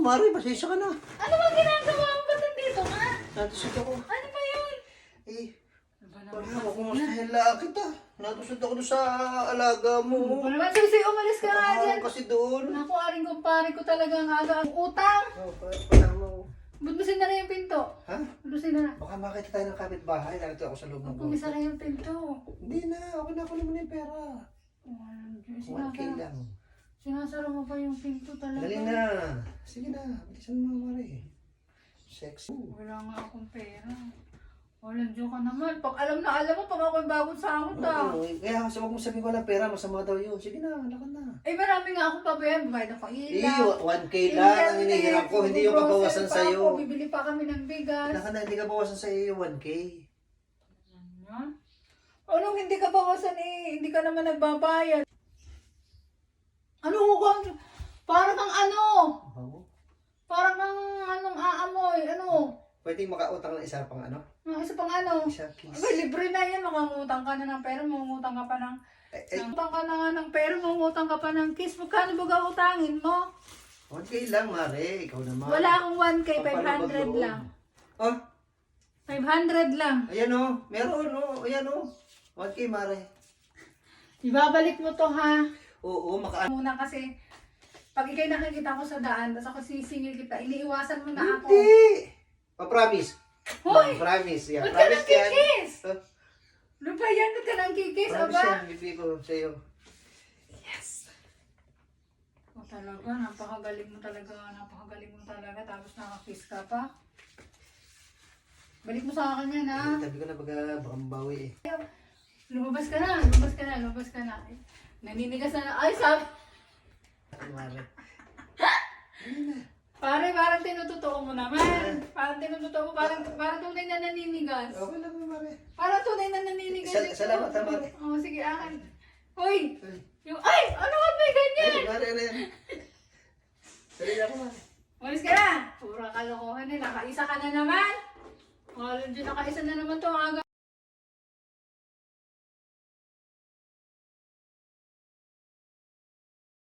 Mari, pasensya ka na. Ano bang ginagawa mo? Ba't nandito ka? Natusod ako. Ano ba yun? Eh, Ano ba wala naman? ako, kumustahin lang kita. Natusod ako doon sa alaga mo. Ano naman, Susi, umalis ka nga dyan. Nakaharap kasi doon. Naku, aring kumpare ko talaga ang aga ang utang. Oh, parang mo. Budusin na rin yung pinto. Ha? Budusin na. Baka makita tayo ng kapitbahay. Narito ako sa loob ng Kung isa rin yung pinto. Hindi na, ako na naman yung pera. Oh, 1K lang. Sinasara mo pa yung pinto talaga. Dali na. Sige na, bilisan mo Mari. Sexy. Wala nga akong pera. Walang joke ka naman. Pag alam na alam mo, pag ako'y bagong sahod ah. Oo, kaya kasi wag mo sabihin ko lang pera, masama daw yun. Sige na, lakad na. Eh marami nga akong pabayan. Bayad ako Eh, ilaw. 1K lang ang hinihiram ko, hindi yung kabawasan Grocery pa sa'yo. ako, bibili pa kami ng bigas. Lakad na, hindi kabawasan sa'yo yung 1K. Ano? Anong hindi ka bawasan eh? Hindi ka naman nagbabayad. Ano kung parang kang ano? Bago. Parang kang anong aamoy? Ano? Pwede makautang ng isa pang ano? Isa pang ano? Isa kiss. Abay, libre na yan. Makangutang ka na ng pera, mangungutang ka pa ng... Eh, Mangutang ka na nga ng pera, mangungutang ka pa ng kiss. Magkano ba utangin mo? 1K lang, Mare. Ikaw naman. Wala akong 1K, Pampalubag 500 loob. lang. Oh, 500 lang. ayan o. Meron o. Ayan o. 1K, Mare. Ibabalik mo to ha. Oo, maka... Muna kasi, pag ikay nakikita ko sa daan, tapos ako sisingil kita, iniiwasan mo na ako. Hindi! Promise. Hoy! Promise. Yeah. Ba't ka Promise yan. nagkikis? Oh, Ano ba yan? Ba't ka nang kikis, promise aba? yan. Bibigay ko sa'yo. Yes! O talaga, napakagaling mo talaga, napakagaling mo talaga, tapos nakakiss ka pa. Balik mo sa akin yan, ha? Tabi ko na baka mabawi eh. Lumabas ka na, lumabas ka na, lumabas ka na. Naninigas na, ay sabi! Mare. Pare, parang tinutotoo mo naman. Parang tinutotoo mo, parang tunay na naninigas. Okay lang, Mare. Parang tunay na naninigas. Salamat, salamat. Oo, sige, akin. Hoy! Ay, Yung, ay! Ano ka ba ganyan? Mare, ano yan? Dali na ako, Mare. Umalis ka na! Pura kalokohan eh, nakaisa ka na naman. Nakaisa na naman to, aga.